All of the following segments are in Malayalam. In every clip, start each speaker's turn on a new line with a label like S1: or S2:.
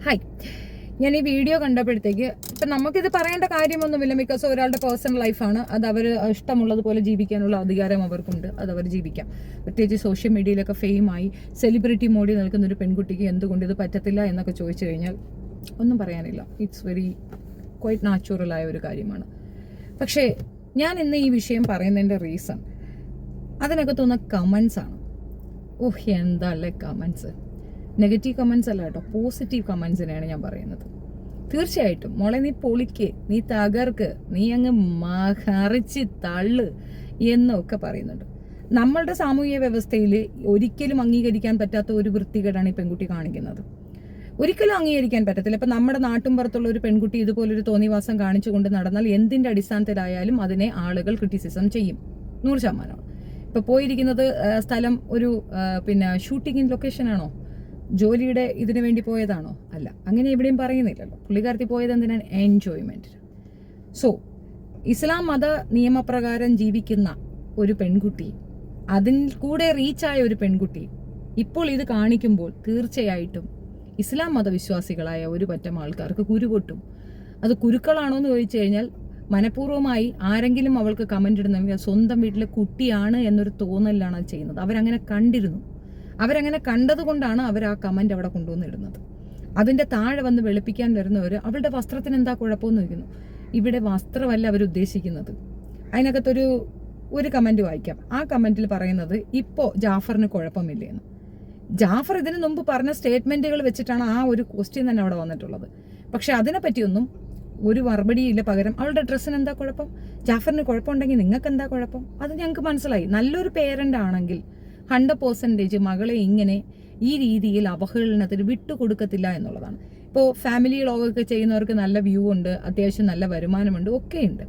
S1: ഹായ്, ഞാൻ ഈ വീഡിയോ കണ്ടപ്പോഴത്തേക്ക് ഇപ്പം നമുക്കിത് പറയേണ്ട കാര്യമൊന്നുമില്ല. ബിക്കോസ് ഒരാളുടെ പേഴ്സണൽ ലൈഫാണ്. അത് അവർ ഇഷ്ടമുള്ളതുപോലെ ജീവിക്കാനുള്ള അധികാരം അവർക്കുണ്ട്. അത് അവർ ജീവിക്കാം. പ്രത്യേകിച്ച് സോഷ്യൽ മീഡിയയിലൊക്കെ ഫെയിമായി സെലിബ്രിറ്റി മോഡിൽ നിൽക്കുന്ന ഒരു പെൺകുട്ടിക്ക് എന്തുകൊണ്ട് ഇത് പറ്റത്തില്ല എന്നൊക്കെ ചോദിച്ചു കഴിഞ്ഞാൽ ഒന്നും പറയാനില്ല. ഇറ്റ്സ് വെരി ക്വൈറ്റ് നാച്ചുറലായ ഒരു കാര്യമാണ്. പക്ഷേ ഞാൻ ഇന്ന് ഈ വിഷയം പറയുന്നതിൻ്റെ റീസൺ അതിനകത്തുനിന്ന കമൻസാണ്. ഓഹ്, എന്താ അല്ലേ കമൻസ്! നെഗറ്റീവ് കമൻസ് അല്ല കേട്ടോ, പോസിറ്റീവ് കമൻസിനെയാണ് ഞാൻ പറയുന്നത്. തീർച്ചയായിട്ടും മോളെ, നീ പൊളിക്ക്, നീ തകർക്ക്, നീ അങ്ങ് മറിച്ച് തള്ളു എന്നൊക്കെ പറയുന്നുണ്ട്. നമ്മളുടെ സാമൂഹിക വ്യവസ്ഥയിൽ ഒരിക്കലും അംഗീകരിക്കാൻ പറ്റാത്ത ഒരു വൃത്തികേടാണ് ഈ പെൺകുട്ടി കാണിക്കുന്നത്. ഒരിക്കലും അംഗീകരിക്കാൻ പറ്റത്തില്ല. ഇപ്പം നമ്മുടെ നാട്ടും പുറത്തുള്ള ഒരു പെൺകുട്ടി ഇതുപോലൊരു തോന്നിവാസം കാണിച്ചുകൊണ്ട് നടന്നാൽ എന്തിൻ്റെ അടിസ്ഥാനത്തിലായാലും അതിനെ ആളുകൾ ക്രിറ്റിസിസം ചെയ്യും. 100%. ഇപ്പോൾ പോയിരിക്കുന്നത് സ്ഥലം ഒരു ഷൂട്ടിംഗ് ലൊക്കേഷനാണോ, ജോലിയുടെ ഇതിനു വേണ്ടി പോയതാണോ? അല്ല, അങ്ങനെ എവിടെയും പറയുന്നില്ലല്ലോ. പുള്ളിക്കാരത്തി പോയത് എന്തിനാണ്? എൻജോയ്മെന്റ്. സോ ഇസ്ലാം മത നിയമപ്രകാരം ജീവിക്കുന്ന ഒരു പെൺകുട്ടി, അതിൽ കൂടെ റീച്ചായ ഒരു പെൺകുട്ടി ഇപ്പോൾ ഇത് കാണിക്കുമ്പോൾ തീർച്ചയായിട്ടും ഇസ്ലാം മതവിശ്വാസികളായ ഒരു പറ്റം ആൾക്കാർക്ക് കുരുപൊട്ടും. അത് കുരുക്കളാണോ എന്ന് ചോദിച്ചു കഴിഞ്ഞാൽ മനഃപൂർവ്വമായി ആരെങ്കിലും അവൾക്ക് കമന്റ് ഇടുന്നെങ്കിൽ സ്വന്തം വീട്ടിലെ കുട്ടിയാണ് എന്നൊരു തോന്നലിലാണ് അത് ചെയ്യുന്നത്. അവരങ്ങനെ കണ്ടിരുന്നു. അവരങ്ങനെ കണ്ടതുകൊണ്ടാണ് അവർ ആ കമന്റ് അവിടെ കൊണ്ടുവന്നിടുന്നത്. അതിന്റെ താഴെ വന്ന് വെളുപ്പിക്കാൻ വരുന്നവർ അവളുടെ വസ്ത്രത്തിന് എന്താ കുഴപ്പമെന്ന് ചോദിക്കുന്നു. ഇവിടെ വസ്ത്രമല്ല അവർ ഉദ്ദേശിക്കുന്നത്. അതിനകത്തൊരു കമന്റ് വായിക്കാം. ആ കമന്റിൽ പറയുന്നത് ഇപ്പോൾ ജാഫറിന് കുഴപ്പമില്ലെന്ന്. ജാഫർ ഇതിനു മുമ്പ് പറഞ്ഞ സ്റ്റേറ്റ്മെന്റുകൾ വെച്ചിട്ടാണ് ആ ഒരു ക്വസ്റ്റ്യൻ തന്നെ അവിടെ വന്നിട്ടുള്ളത്. പക്ഷെ അതിനെപ്പറ്റിയൊന്നും ഒരു മറുപടിയില്ല. പകരം അവളുടെ ഡ്രസ്സിന് എന്താ കുഴപ്പം, ജാഫറിന് കുഴപ്പമുണ്ടെങ്കിൽ നിങ്ങൾക്ക് എന്താ കുഴപ്പം? അത് ഞങ്ങൾക്ക് മനസ്സിലായി. നല്ലൊരു പേരന്റ് ആണെങ്കിൽ 100% മകളെ ഇങ്ങനെ ഈ രീതിയിൽ അവഹേളനത്തിന് വിട്ടുകൊടുക്കത്തില്ല എന്നുള്ളതാണ്. ഇപ്പോൾ ഫാമിലി വ്ളോഗൊക്കെ ചെയ്യുന്നവർക്ക് നല്ല വ്യൂ ഉണ്ട്, അത്യാവശ്യം നല്ല വരുമാനമുണ്ട്, ഒക്കെയുണ്ട്.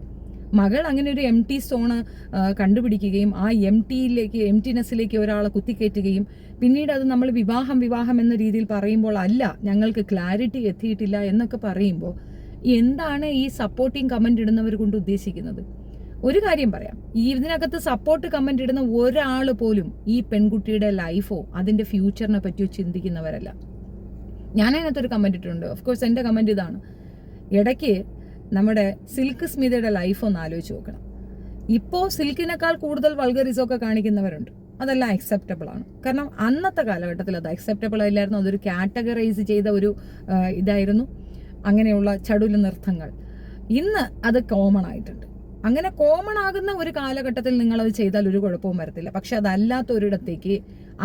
S1: മകൾ അങ്ങനെ ഒരു എംടി സ്റ്റോണ് കണ്ടുപിടിക്കുകയും ആ എംടിനെസ്സിലേക്ക് ഒരാളെ കുത്തിക്കയറ്റുകയും പിന്നീട് അത് നമ്മൾ വിവാഹം എന്ന രീതിയിൽ പറയുമ്പോൾ അല്ല, ഞങ്ങൾക്ക് ക്ലാരിറ്റി എത്തിയിട്ടില്ല എന്നൊക്കെ പറയുമ്പോൾ എന്താണ് ഈ സപ്പോർട്ടിങ് കമന്റ് ഇടുന്നവർ കൊണ്ട് ഉദ്ദേശിക്കുന്നത്? ഒരു കാര്യം പറയാം, ഇതിനകത്ത് സപ്പോർട്ട് കമന്റ് ഇടുന്ന ഒരാൾ പോലും ഈ പെൺകുട്ടിയുടെ ലൈഫോ അതിന്റെ ഫ്യൂച്ചറിനെ പറ്റിയോ ചിന്തിക്കുന്നവരല്ല. ഞാൻ അതിനകത്തൊരു കമന്റ് ഇട്ടിട്ടുണ്ട്. ഓഫ്കോഴ്സ് എൻ്റെ കമന്റ് ഇതാണ്: ഇടയ്ക്ക് നമ്മുടെ സിൽക്ക് സ്മിതയുടെ ലൈഫ് ഒന്ന് ആലോചിച്ച് നോക്കണം. ഇപ്പോൾ സിൽക്കിനേക്കാൾ കൂടുതൽ വൾഗറിസം ഒക്കെ കാണിക്കുന്നവരുണ്ട്. അതെല്ലാം അക്സെപ്റ്റബിൾ ആണ്. കാരണം അന്നത്തെ കാലഘട്ടത്തിൽ അത് അക്സെപ്റ്റബിൾ അല്ലായിരുന്നു. അതൊരു കാറ്റഗറൈസ് ചെയ്ത ഒരു ഇതായിരുന്നു, അങ്ങനെയുള്ള ചടുല നൃത്തങ്ങൾ. ഇന്ന് അത് കോമൺ ആയിട്ടുണ്ട്. അങ്ങനെ കോമൺ ആകുന്ന ഒരു കാലഘട്ടത്തിൽ നിങ്ങളത് ചെയ്താൽ ഒരു കുഴപ്പവും വരത്തില്ല. പക്ഷെ അതല്ലാത്ത ഒരിടത്തേക്ക്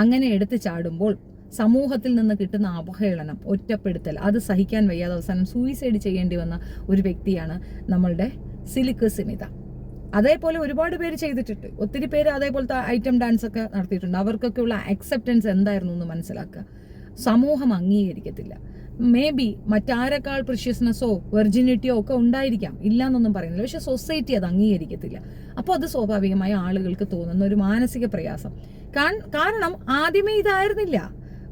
S1: അങ്ങനെ എടുത്തു ചാടുമ്പോൾ സമൂഹത്തിൽ നിന്ന് കിട്ടുന്ന അവഹേളനം, ഒറ്റപ്പെടുത്തൽ, അത് സഹിക്കാൻ വയ്യാതെ അവസാനം സൂയിസൈഡ് ചെയ്യേണ്ടി വന്ന ഒരു വ്യക്തിയാണ് നമ്മളുടെ സിൽക്ക് സ്മിത. അതേപോലെ ഒരുപാട് പേര് ചെയ്തിട്ടുണ്ട്. ഒത്തിരി പേര് അതേപോലത്തെ ഐറ്റം ഡാൻസ് ഒക്കെ നടത്തിയിട്ടുണ്ട്. അവർക്കൊക്കെയുള്ള അക്സെപ്റ്റൻസ് എന്തായിരുന്നു എന്ന് മനസ്സിലാക്കുക. സമൂഹം അംഗീകരിക്കത്തില്ല. മേ ബി മറ്റാരെക്കാൾ പ്രിഷ്യസ്നെസ്സോ വെർജിനിറ്റിയോ ഒക്കെ ഉണ്ടായിരിക്കാം, ഇല്ലാന്നൊന്നും പറയുന്നില്ല. പക്ഷെ സൊസൈറ്റി അത് അംഗീകരിക്കത്തില്ല. അപ്പോൾ അത് സ്വാഭാവികമായി ആളുകൾക്ക് തോന്നുന്ന ഒരു മാനസിക പ്രയാസം. കാരണം ആദ്യമേ ഇതായിരുന്നില്ല.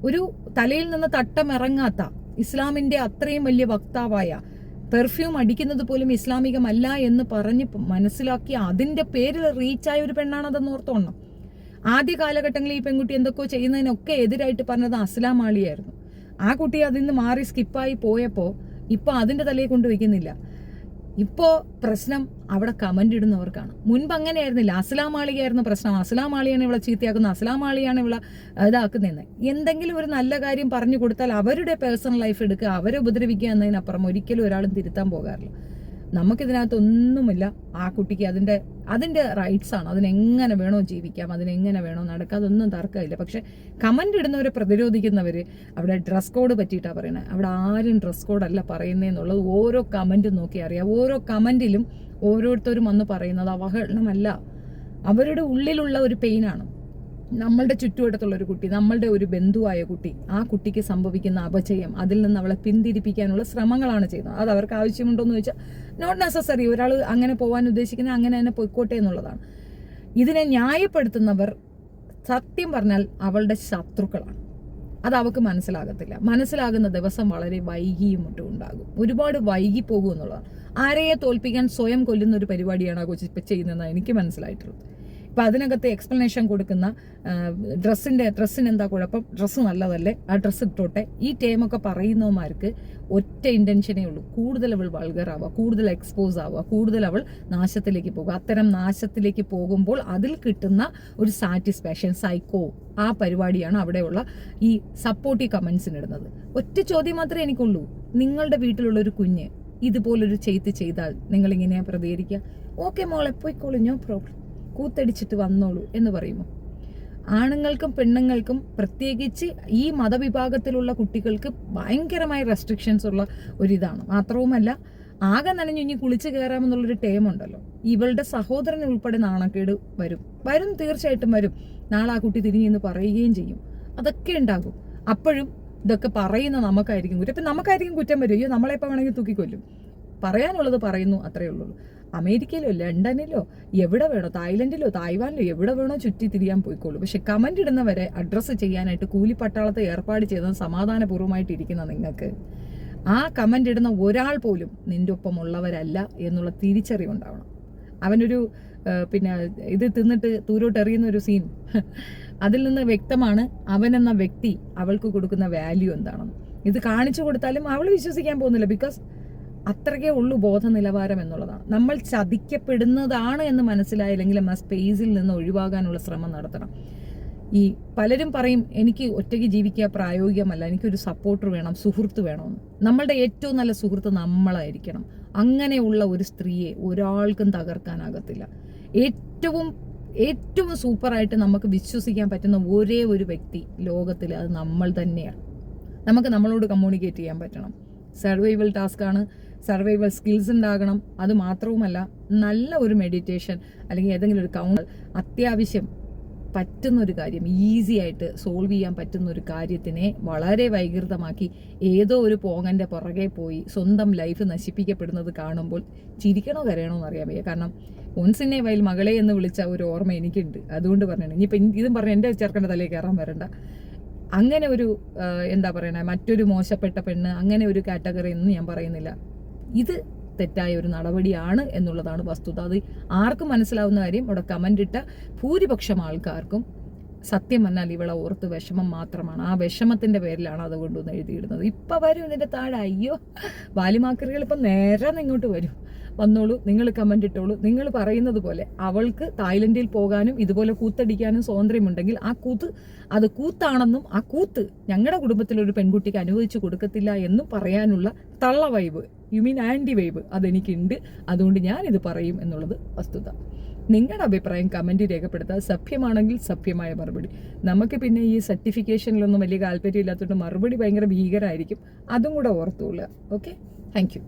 S1: ഒരു തലയിൽ നിന്ന് തട്ടമിറങ്ങാത്ത, ഇസ്ലാമിന്റെ അത്രയും വലിയ വക്താവായ, പെർഫ്യൂം അടിക്കുന്നത് പോലും ഇസ്ലാമികമല്ല എന്ന് പറഞ്ഞ് മനസ്സിലാക്കി അതിന്റെ പേരിൽ റീച്ചായ ഒരു പെണ്ണാണതെന്ന് ഓർത്തോണം. ആദ്യ കാലഘട്ടങ്ങളിൽ ഈ പെൺകുട്ടി എന്തൊക്കെയോ ചെയ്യുന്നതിനൊക്കെ എതിരായിട്ട് പറഞ്ഞത് അസ്ലാം ആളിയായിരുന്നു. ആ കുട്ടി അതിൽ നിന്ന് മാറി സ്കിപ്പായി പോയപ്പോൾ ഇപ്പോൾ അതിൻ്റെ തലയെ കൊണ്ടുവയ്ക്കുന്നില്ല. ഇപ്പോൾ പ്രശ്നം അവിടെ കമന്റ് ഇടുന്നവർക്കാണ്. മുൻപ് അങ്ങനെയായിരുന്നില്ല. അസ്ലാം ആളിയായിരുന്നു പ്രശ്നം. അസ്ലാം ആളിയാണ് ഇവളെ ചീത്തയാക്കുന്നത്, അസ്ലാം ആളിയാണ് ഇവളെ ഇതാക്കുന്നതെന്ന്. എന്തെങ്കിലും ഒരു നല്ല കാര്യം പറഞ്ഞു കൊടുത്താൽ അവരുടെ പേഴ്സണൽ ലൈഫ് എടുക്കുക, അവരെ ഉപദ്രവിക്കുക എന്നതിനപ്പുറം ഒരിക്കലും ഒരാളും തിരുത്താൻ പോകാറില്ല. നമുക്കിതിനകത്തൊന്നുമില്ല. ആ കുട്ടിക്ക് അതിൻ്റെ റൈറ്റ്സ് ആണ്. അതിനെങ്ങനെ വേണോ ജീവിക്കാം, അതിനെങ്ങനെ വേണോ നടക്കാം, അതൊന്നും തർക്കമില്ല. പക്ഷെ കമന്റ് ഇടുന്നവരെ പ്രതിരോധിക്കുന്നവർ അവിടെ ഡ്രസ് കോഡ് പറ്റിയിട്ടാണ് പറയുന്നത്. അവിടെ ആരും ഡ്രസ് കോഡല്ല പറയുന്നതെന്നുള്ളത് ഓരോ കമന്റും നോക്കി അറിയാം. ഓരോ കമന്റിലും ഓരോരുത്തരും വന്ന് പറയുന്നത് അവഹേളനമല്ല, അവരുടെ ഉള്ളിലുള്ള ഒരു പെയിനാണ്. നമ്മളുടെ ചുറ്റുവട്ടത്തുള്ള ഒരു കുട്ടി, നമ്മളുടെ ഒരു ബന്ധുവായ കുട്ടി, ആ കുട്ടിക്ക് സംഭവിക്കുന്ന അപജയം, അതിൽ നിന്ന് അവളെ പിന്തിരിപ്പിക്കാനുള്ള ശ്രമങ്ങളാണ് ചെയ്യുന്നത്. അത് അവർക്ക് ആവശ്യമുണ്ടോ എന്ന് ചോദിച്ചാൽ നോട്ട് നെസസറി. ഒരാൾ അങ്ങനെ പോകാൻ ഉദ്ദേശിക്കുന്ന അങ്ങനെ തന്നെ പോയിക്കോട്ടെ എന്നുള്ളതാണ്. ഇതിനെ ന്യായപ്പെടുത്തുന്നവർ സത്യം പറഞ്ഞാൽ അവളുടെ ശത്രുക്കളാണ്. അത് അവൾക്ക് മനസ്സിലാകത്തില്ല. മനസ്സിലാകുന്ന ദിവസം വളരെ വൈകിയും മറ്റും ഉണ്ടാകും. ഒരുപാട് വൈകി പോകും എന്നുള്ളതാണ്. ആരെയെ തോൽപ്പിക്കാൻ സ്വയം കൊല്ലുന്ന ഒരു പരിപാടിയാണ് ആ കൊച്ചി ഇപ്പം ചെയ്യുന്നതെന്ന് എനിക്ക് മനസ്സിലായിട്ടുള്ളത്. അപ്പം അതിനകത്ത് എക്സ്പ്ലനേഷൻ കൊടുക്കുന്ന ഡ്രസ്സിന് എന്താ കുഴപ്പം, ഡ്രസ്സ് നല്ലതല്ലേ, ആ ഡ്രസ്സ് ഇട്ടോട്ടെ, ഈ ടൈമൊക്കെ പറയുന്നവന്മാർക്ക് ഒറ്റ ഇൻറ്റൻഷനേ ഉള്ളൂ, കൂടുതൽ അവൾ വൾഗറാവുക, കൂടുതൽ എക്സ്പോസ് ആവുക, കൂടുതൽ അവൾ നാശത്തിലേക്ക് പോകുക. അത്തരം നാശത്തിലേക്ക് പോകുമ്പോൾ അതിൽ കിട്ടുന്ന ഒരു സാറ്റിസ്ഫാക്ഷൻ, സൈക്കോ, ആ പരിപാടിയാണ് അവിടെയുള്ള ഈ സപ്പോർട്ടീവ് കമൻസിനിടുന്നത്. ഒറ്റ ചോദ്യം മാത്രമേ എനിക്കുള്ളൂ, നിങ്ങളുടെ വീട്ടിലുള്ളൊരു കുഞ്ഞ് ഇതുപോലൊരു ചെയ്താൽ നിങ്ങളിങ്ങനെയാണ് പ്രതികരിക്കുക? ഓക്കെ മോളെ പോയിക്കോളൂ, നോ പ്രോബ്ലം, കൂത്തടിച്ചിട്ട് വന്നോളൂ എന്ന് പറയുമോ? ആണുങ്ങൾക്കും പെണ്ണുങ്ങൾക്കും പ്രത്യേകിച്ച് ഈ മതവിഭാഗത്തിലുള്ള കുട്ടികൾക്ക് ഭയങ്കരമായ റെസ്ട്രിക്ഷൻസ് ഉള്ള ഒരിതാണ്. മാത്രവുമല്ല, ആകെ നനഞ്ഞു ഇനി കുളിച്ച് കയറാമെന്നുള്ളൊരു ടേമുണ്ടല്ലോ. ഇവളുടെ സഹോദരന് ഉൾപ്പെടെ നാണക്കേട് വരും, തീർച്ചയായിട്ടും വരും. നാളെ ആ കുട്ടി തിരിഞ്ഞെന്ന് പറയുകയും ചെയ്യും. അതൊക്കെ ഉണ്ടാകും. അപ്പോഴും ഇതൊക്കെ പറയുന്ന നമുക്കായിരിക്കും കുറ്റം. ഇപ്പം നമുക്കായിരിക്കും കുറ്റം വരും, അയ്യോ നമ്മളെപ്പോൾ വേണമെങ്കിൽ തൂക്കിക്കൊല്ലും. പറയാനുള്ളത് പറയുന്നു, അത്രയേ ഉള്ളൂ. അമേരിക്കയിലോ ലണ്ടനിലോ എവിടെ വേണോ, തായ്ലൻഡിലോ തായ്വാനിലോ എവിടെ വേണോ ചുറ്റി തിരിയാൻ പോയിക്കോളൂ. പക്ഷെ കമന്റ് ഇടുന്നവരെ അഡ്രസ്സ് ചെയ്യാനായിട്ട് കൂലിപ്പട്ടാളത്തെ ഏർപ്പാട് ചെയ്തത് സമാധാനപൂർവ്വമായിട്ടിരിക്കുന്ന നിങ്ങൾക്ക് ആ കമന്റ് ഇടുന്ന ഒരാൾ പോലും നിന്റെ ഒപ്പമുള്ളവരല്ല എന്നുള്ള തിരിച്ചറിവുണ്ടാവണം. അവനൊരു പിന്നെ ഇത് തിന്നിട്ട് തൂരോട്ട് എറിയുന്ന ഒരു സീൻ, അതിൽ നിന്ന് വ്യക്തമാണ് അവനെന്ന വ്യക്തി അവൾക്ക് കൊടുക്കുന്ന വാല്യൂ എന്താണെന്ന്. ഇത് കാണിച്ചു കൊടുത്താലും അവൾ വിശ്വസിക്കാൻ പോകുന്നില്ല. ബിക്കോസ് അത്രയ്ക്കേ ഉള്ളൂ ബോധ നിലവാരം എന്നുള്ളതാണ്. നമ്മൾ ചതിക്കപ്പെടുന്നതാണ് എന്ന് മനസ്സിലായില്ലെങ്കിലും ആ സ്പേസിൽ നിന്ന് ഒഴിവാകാനുള്ള ശ്രമം നടത്തണം. ഈ പലരും പറയും എനിക്ക് ഒറ്റയ്ക്ക് ജീവിക്കുക പ്രായോഗികമല്ല, എനിക്കൊരു സപ്പോർട്ടർ വേണം, സുഹൃത്ത് വേണമെന്ന്. നമ്മളുടെ ഏറ്റവും നല്ല സുഹൃത്ത് നമ്മളായിരിക്കണം. അങ്ങനെയുള്ള ഒരു സ്ത്രീയെ ഒരാൾക്കും തകർക്കാനാകത്തില്ല. ഏറ്റവും സൂപ്പറായിട്ട് നമുക്ക് വിശ്വസിക്കാൻ പറ്റുന്ന ഒരേ ഒരു വ്യക്തി ലോകത്തിൽ അത് നമ്മൾ തന്നെയാണ്. നമുക്ക് നമ്മളോട് കമ്മ്യൂണിക്കേറ്റ് ചെയ്യാൻ പറ്റണം. സർവൈവൽ ടാസ്ക്കാണ്, സർവൈവൽ സ്കിൽസ് ഉണ്ടാകണം. അത് മാത്രവുമല്ല, നല്ല ഒരു മെഡിറ്റേഷൻ അല്ലെങ്കിൽ ഏതെങ്കിലും ഒരു കൗണ്ടർ അത്യാവശ്യം പറ്റുന്ന ഒരു കാര്യം, ഈസി ആയിട്ട് സോൾവ് ചെയ്യാൻ പറ്റുന്ന ഒരു കാര്യത്തിനെ വളരെ വൈകൃതമാക്കി ഏതോ ഒരു പോങ്ങൻ്റെ പുറകെ പോയി സ്വന്തം ലൈഫ് നശിപ്പിക്കപ്പെടുന്നത് കാണുമ്പോൾ ചിരിക്കണോ കരയണോ എന്നറിയാൻ വയ്യ. കാരണം ഒൻസിനെ വയൽ മകളെ എന്ന് വിളിച്ച ഒരു ഓർമ്മ എനിക്കുണ്ട്. അതുകൊണ്ട് പറഞ്ഞാണ്, ഇനിയിപ്പോൾ ഇതും പറഞ്ഞ് എൻ്റെ ചെറുക്കൻ്റെ തലയിൽ കയറാൻ വരണ്ട. അങ്ങനെ ഒരു എന്താ പറയണേ, മറ്റൊരു മോശപ്പെട്ട പെണ്ണ്, അങ്ങനെ ഒരു കാറ്റഗറി ഒന്നും ഞാൻ പറയുന്നില്ല. ഇത് തെറ്റായ ഒരു നടപടിയാണ് എന്നുള്ളതാണ് വസ്തുത. അത് ആർക്കും മനസ്സിലാവുന്ന കാര്യം. ഇവിടെ കമൻ്റ് ഇട്ട ഭൂരിപക്ഷം ആൾക്കാർക്കും സത്യം പറഞ്ഞാൽ ഇവളെ ഓർത്ത് വിഷമം മാത്രമാണ്. ആ വിഷമത്തിൻ്റെ പേരിലാണ് അതുകൊണ്ടൊന്ന് എഴുതിയിടുന്നത്. ഇപ്പം വരും ഇതിൻ്റെ താഴെ, അയ്യോ വാലിമാക്കറികൾ ഇപ്പം നേരെ ഇങ്ങോട്ട് വരും, വന്നോളൂ, നിങ്ങൾ കമൻ്റ് ഇട്ടോളൂ. നിങ്ങൾ പറയുന്നത് പോലെ അവൾക്ക് തായ്ലൻഡിൽ പോകാനും ഇതുപോലെ കൂത്തടിക്കാനും സ്വാതന്ത്ര്യമുണ്ടെങ്കിൽ അത് കൂത്താണെന്നും ആ കൂത്ത് ഞങ്ങളുടെ കുടുംബത്തിലൊരു പെൺകുട്ടിക്ക് അനുവദിച്ചു കൊടുക്കത്തില്ല എന്നും പറയാനുള്ള തള്ള vibe, you mean aunty vibe, അതെനിക്കുണ്ട്. അതുകൊണ്ട് ഞാനിത് പറയും എന്നുള്ളത് വസ്തുത. നിങ്ങളുടെ അഭിപ്രായം കമൻറ്റ് രേഖപ്പെടുത്തുക. സഭ്യമാണെങ്കിൽ സഭ്യമായ മറുപടി. നമുക്ക് പിന്നെ ഈ സർട്ടിഫിക്കേഷനിലൊന്നും വലിയ താല്പര്യമില്ലാത്തതുകൊണ്ട് മറുപടി ഭയങ്കര ഭീകരമായിരിക്കും. അതും കൂടെ ഓർത്തുകൊള്ളുക. Okay, thank you.